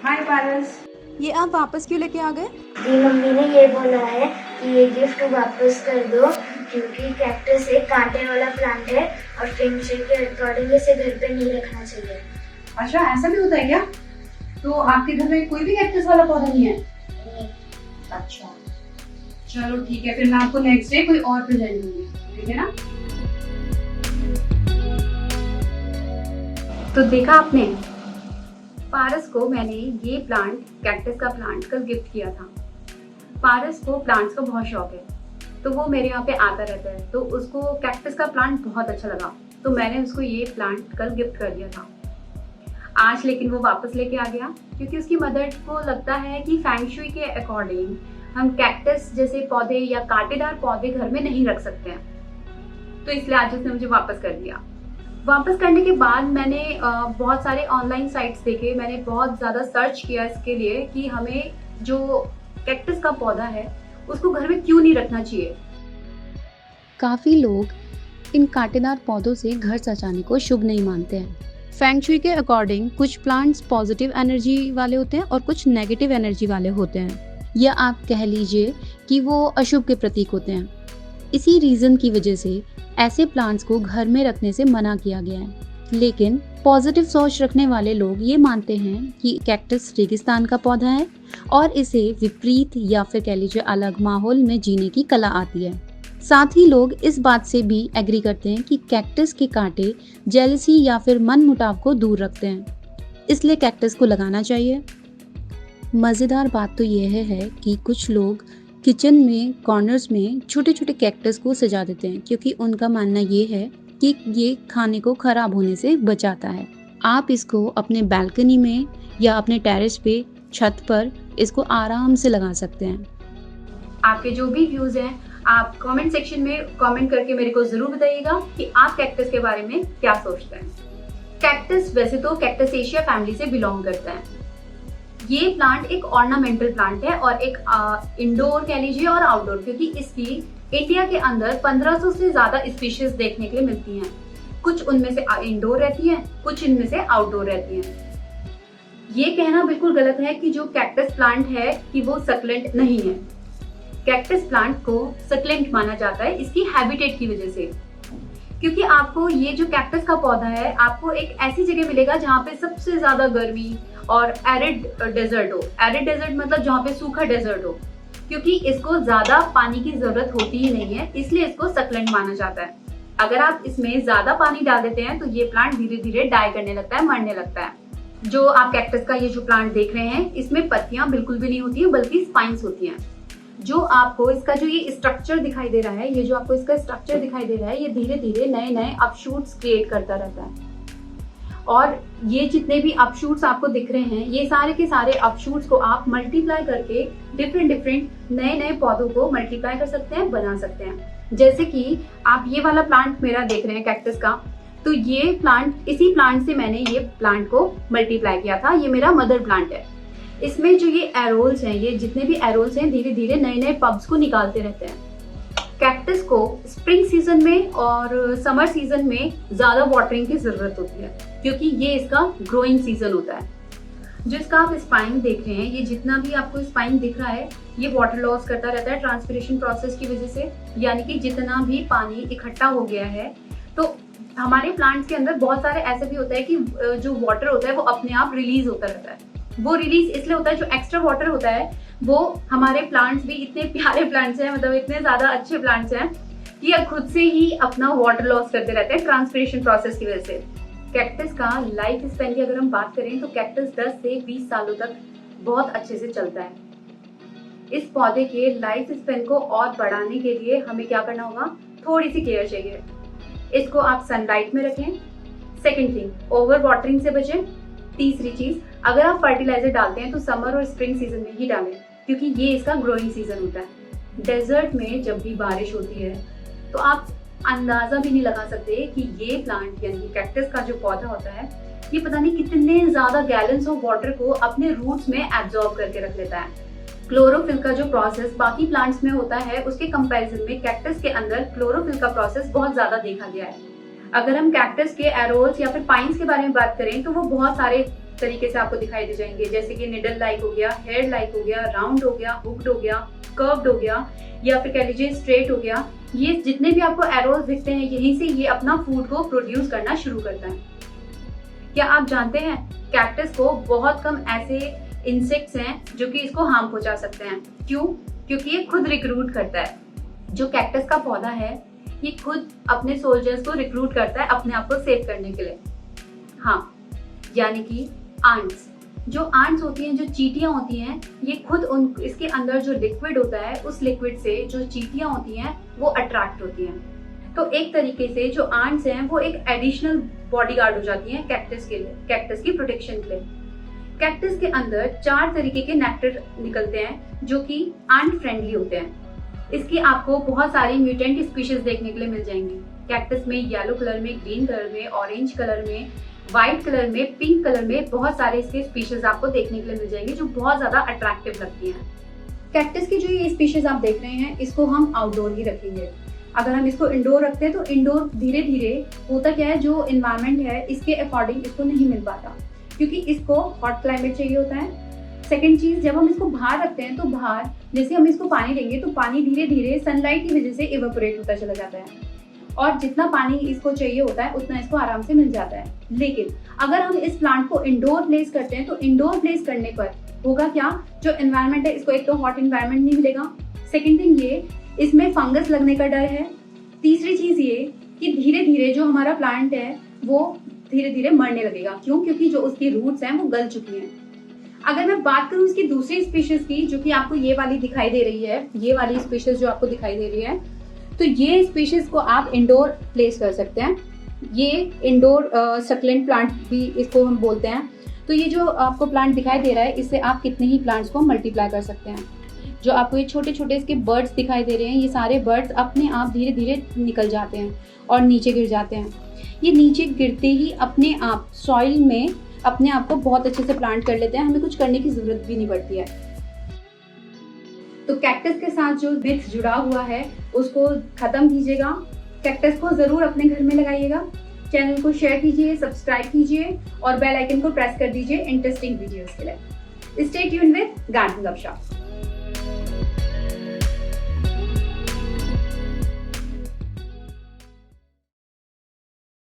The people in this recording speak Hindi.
हाय पारस। ये आप वापस क्यों लेके आ गए? जी मम्मी ने ये बोला है कि ये गिफ्ट वापस कर दो क्योंकि कैक्टस एक कांटे वाला प्लांट है और फेंग शुई के अकॉर्डिंग इसे घर पे नहीं रखना चाहिए। अच्छा, ऐसा भी होता है क्या? तो आपके घर में कोई भी कैक्टस वाला पौधा नहीं है? नहीं। अच्छा, चलो ठीक है, फिर मैं आपको नेक्स्ट डे कोई और प्रेजेंट दूंगी, ठीक है ना? तो देखा आपने, पारस को मैंने ये प्लांट, कैक्टस का प्लांट कल गिफ्ट किया था। पारस को प्लांट्स का बहुत शौक है, तो वो मेरे यहाँ पे आता रहता है, तो उसको कैक्टस का प्लांट बहुत अच्छा लगा, तो मैंने उसको ये प्लांट कल गिफ्ट कर दिया था। आज लेकिन वो वापस लेके आ गया क्योंकि उसकी मदर को लगता है कि फेंग शुई के अकॉर्डिंग हम कैक्टस जैसे पौधे या कांटेदार पौधे घर में नहीं रख सकते हैं, तो इसलिए आज उसने मुझे वापस कर दिया। वापस करने के बाद मैंने बहुत सारे ऑनलाइन साइट्स देखे, मैंने बहुत ज़्यादा सर्च किया इसके लिए कि हमें जो कैक्टस का पौधा है उसको घर में क्यों नहीं रखना चाहिए। काफ़ी लोग इन कांटेदार पौधों से घर सजाने को शुभ नहीं मानते हैं। फेंग शुई के अकॉर्डिंग कुछ प्लांट्स पॉजिटिव एनर्जी वाले होते हैं और कुछ नेगेटिव एनर्जी वाले होते हैं, या आप कह लीजिए कि वो अशुभ के प्रतीक होते हैं। इसी रीज़न की वजह से ऐसे प्लांट्स को घर में रखने से मना किया गया है। लेकिन पॉजिटिव सोच रखने वाले लोग ये मानते हैं कि कैक्टस रेगिस्तान का पौधा है और इसे विपरीत या फिर कह लीजिए अलग माहौल में जीने की कला आती है। साथ ही लोग इस बात से भी एग्री करते हैं कि कैक्टस के कांटे जेलसी या फिर मनमुटाव को दूर रखते हैं, इसलिए कैक्टस को लगाना चाहिए। मज़ेदार बात तो यह है कि कुछ लोग किचन में कॉर्नर्स में छोटे छोटे कैक्टस को सजा देते हैं क्योंकि उनका मानना ये है कि ये खाने को खराब होने से बचाता है। आप इसको अपने बालकनी में या अपने टेरेस पे, छत पर इसको आराम से लगा सकते हैं। आपके जो भी व्यूज हैं आप कमेंट सेक्शन में कमेंट करके मेरे को जरूर बताइएगा कि आप कैक्टस के बारे में क्या सोचते हैं। कैक्टस वैसे तो कैक्टसेशिया फैमिली से बिलोंग करता है। ये प्लांट एक ऑर्नामेंटल प्लांट है और एक इंडोर कह लीजिए और आउटडोर, क्योंकि इसकी इंडिया के अंदर 1500 से ज्यादा स्पीशीज देखने के लिए मिलती हैं। कुछ उनमें से इंडोर रहती हैं, कुछ इनमें से आउटडोर रहती हैं। ये कहना बिल्कुल गलत है कि जो कैक्टस प्लांट है कि वो सक्लेंट नहीं है। कैक्टस प्लांट को सक्लेंट माना जाता है इसकी हैबिटेट की वजह से, क्योंकि आपको ये जो कैक्टस का पौधा है आपको एक ऐसी जगह मिलेगा जहाँ पे सबसे ज्यादा गर्मी और एरिड डेजर्ट हो। एरिड डेजर्ट मतलब जहाँ पे सूखा डेजर्ट हो, क्योंकि इसको ज्यादा पानी की जरूरत होती ही नहीं है, इसलिए इसको सक्लेंट माना जाता है। अगर आप इसमें ज्यादा पानी डाल देते हैं तो ये प्लांट धीरे धीरे डाई करने लगता है, मरने लगता है। जो आप कैक्टस का ये जो प्लांट देख रहे हैं इसमें पत्तियां बिल्कुल भी नहीं होती है, बल्कि स्पाइन्स होती हैं। जो आपको इसका जो ये स्ट्रक्चर दिखाई दे रहा है, ये जो आपको इसका स्ट्रक्चर दिखाई दे रहा है, ये धीरे धीरे नए नए अपशूट्स क्रिएट करता रहता है। और ये जितने भी अपशूट्स आपको दिख रहे हैं, ये सारे के सारे अपशूट्स को आप मल्टीप्लाई करके डिफरेंट नए नए पौधों को मल्टीप्लाई कर सकते हैं, बना सकते हैं। जैसे कि आप ये वाला प्लांट मेरा देख रहे हैं कैक्टस का, तो ये प्लांट, इसी प्लांट से मैंने ये प्लांट को मल्टीप्लाई किया था। ये मेरा मदर प्लांट है। इसमें जो ये एरोल्स हैं, ये जितने भी एरोल्स हैं धीरे धीरे नए नए पब्स को निकालते रहते हैं। कैक्टस को स्प्रिंग सीजन में और समर सीजन में ज्यादा वाटरिंग की जरूरत होती है, क्योंकि ये इसका ग्रोइंग सीजन होता है। जो इसका आप स्पाइन देख रहे हैं, ये जितना भी आपको स्पाइन दिख रहा है, ये वाटर लॉस करता रहता है ट्रांसपिरेशन प्रोसेस की वजह से। यानी कि जितना भी पानी इकट्ठा हो गया है, तो हमारे प्लांट्स के अंदर बहुत सारे ऐसे भी होता है कि जो वाटर होता है वो अपने आप रिलीज होता रहता है। वो रिलीज इसलिए होता है, जो एक्स्ट्रा वाटर होता है वो हमारे प्लांट्स भी इतने प्यारे प्लांट्स हैं, मतलब इतने ज्यादा अच्छे प्लांट्स हैं कि ये खुद से ही अपना वाटर लॉस करते रहते हैं ट्रांसपिरेशन प्रोसेस की वजह से। कैक्टस का लाइफ स्पेन की अगर हम बात करें तो कैक्टस 10 से 20 सालों तक बहुत अच्छे से चलता है। इस पौधे के लाइफ स्पेन को और बढ़ाने के लिए हमें क्या करना होगा, थोड़ी सी केयर चाहिए। इसको आप सनलाइट में रखें। सेकेंड थिंग, ओवर वाटरिंग से बचें। तीसरी चीज, अगर आप फर्टिलाइजर डालते हैं तो समर और स्प्रिंग सीजन में ही डालें, क्योंकि ये इसका ग्रोइंग सीजन होता है। डेजर्ट में जब भी बारिश होती है तो आप अंदाजा भी नहीं लगा सकते कि ये प्लांट यानी कैक्टस का जो पौधा होता है, ये पता नहीं कितने ज्यादा गैलन्स ऑफ वाटर को अपने रूट्स में एब्जॉर्ब करके रख लेता है। क्लोरोफिल का जो प्रोसेस बाकी प्लांट्स में होता है, उसके कंपैरिजन में कैक्टस के अंदर क्लोरोफिल का प्रोसेस बहुत ज्यादा देखा गया है। अगर हम कैक्टस के एरोल्स या फिर पाइन्स के बारे में बात करें तो वो बहुत सारे तरीके से आपको दिखाई दे जाएंगे, जैसे कि निडल लाइक हो गया, हेयर लाइक हो गया, राउंड हो गया, हुक्ड हो गया, कर्व्ड हो गया, या फिर कह लीजिए स्ट्रेट हो गया। ये जितने भी आपको एरोज दिखते हैं, यहीं से ये अपना फूड को प्रोड्यूस करना शुरू करता है। क्या आप जानते हैं कैक्टस को बहुत कम ऐसे इंसेक्ट्स हैं जो कि इसको हार्म पहुंचा सकते हैं। क्यों? क्योंकि ये खुद रिक्रूट करता है। जो कैक्टस का पौधा है ये खुद अपने सोल्जर्स को रिक्रूट करता है अपने आप को सेव करने के लिए। हाँ, यानी कि आंट्स, जो आंट्स होती हैं, जो चींटियां होती हैं, ये खुद इसके अंदर जो लिक्विड होता है, उस लिक्विड से जो चींटियां होती हैं वो अट्रैक्ट होती हैं। तो एक तरीके से जो आंट्स हैं वो एक एडिशनल बॉडीगार्ड हो जाती हैं कैक्टस के लिए, कैक्टस की प्रोटेक्शन के लिए। कैक्टस के अंदर 4 तरीके के नेक्टर निकलते हैं जो कि आंट फ्रेंडली होते हैं। इसकी आपको बहुत सारी म्यूटेंट स्पीशीज देखने के लिए मिल जाएंगी। कैक्टस में येलो कलर में, ग्रीन कलर में, ऑरेंज कलर में, व्हाइट कलर में, पिंक कलर में बहुत सारे इसके स्पीशीज आपको देखने के लिए मिल जाएंगे जो बहुत ज्यादा अट्रैक्टिव लगती हैं। कैक्टस की जो ये स्पीशीज आप देख रहे हैं इसको हम आउटडोर ही रखेंगे। अगर हम इसको इंडोर रखते हैं तो इंडोर धीरे धीरे होता क्या है, जो इन्वायरमेंट है इसके अकॉर्डिंग इसको नहीं मिल पाता, क्योंकि इसको हॉट क्लाइमेट चाहिए होता है। सेकंड चीज, जब हम इसको बाहर रखते हैं तो बाहर जैसे हम इसको पानी देंगे तो पानी धीरे धीरे सनलाइट की वजह से इवेपोरेट होता चला जाता है, और जितना पानी इसको चाहिए होता है उतना इसको आराम से मिल जाता है। लेकिन अगर हम इस प्लांट को इंडोर प्लेस करते हैं तो इंडोर प्लेस करने पर होगा क्या, जो एनवायरनमेंट है इसको एक तो हॉट एनवायरनमेंट नहीं मिलेगा, सेकेंड थिंग ये इसमें फंगस लगने का डर है, तीसरी चीज ये कि धीरे धीरे जो हमारा प्लांट है वो धीरे धीरे मरने लगेगा। क्यों? क्योंकि जो उसकी रूट्स हैं वो गल चुकी हैं। अगर मैं बात करूं इसकी दूसरी स्पीशीज की, जो कि आपको ये वाली दिखाई दे रही है, ये वाली स्पीशीज जो आपको दिखाई दे रही है, तो ये स्पीशीज को आप इंडोर प्लेस कर सकते हैं। ये इंडोर सक्लेंट प्लांट भी इसको हम बोलते हैं। तो ये जो आपको प्लांट दिखाई दे रहा है, इससे आप कितने ही प्लांट्स को मल्टीप्लाई कर सकते हैं। जो आपको ये छोटे छोटे इसके बर्ड्स दिखाई दे रहे हैं, ये सारे बर्ड्स अपने आप धीरे धीरे निकल जाते हैं और नीचे गिर जाते हैं। ये नीचे गिरते ही अपने आप सॉइल में अपने आप को बहुत अच्छे से प्लांट कर लेते हैं, हमें कुछ करने की जरूरत भी नहीं पड़ती है। तो कैक्टस के साथ जो मिथ जुड़ा हुआ है उसको खत्म कीजिएगा। कैक्टस को जरूर अपने घर में लगाइएगा। चैनल को शेयर कीजिए, सब्सक्राइब कीजिए और बेल आइकन को प्रेस कर दीजिए इंटरेस्टिंग वीडियोस के लिए। स्टे ट्यून्ड विद गार्डन गपशप।